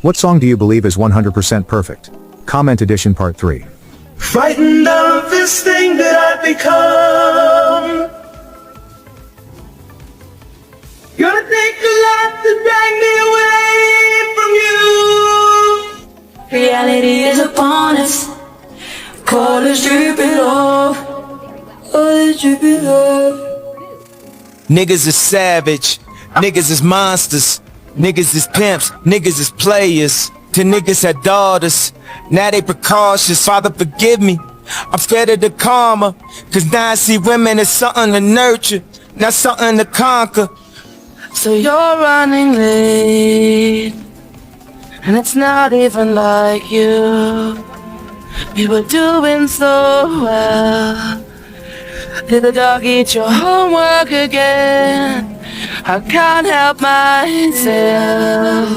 What song do you believe is 100% perfect? Comment edition part 3. Frightened of this thing that I've become. Gonna take a lot to drag me away from you. Reality is upon us. Colors dripping off. Colors dripping off. Niggas is savage, niggas is monsters, niggas is pimps, niggas is players. To niggas had daughters, now they precautious. Father forgive me, I'm scared of the karma. Cause now I see women as something to nurture, not something to conquer. So you're running late, and it's not even like you. You were doing so well. Did the dog eat your homework again? I can't help myself.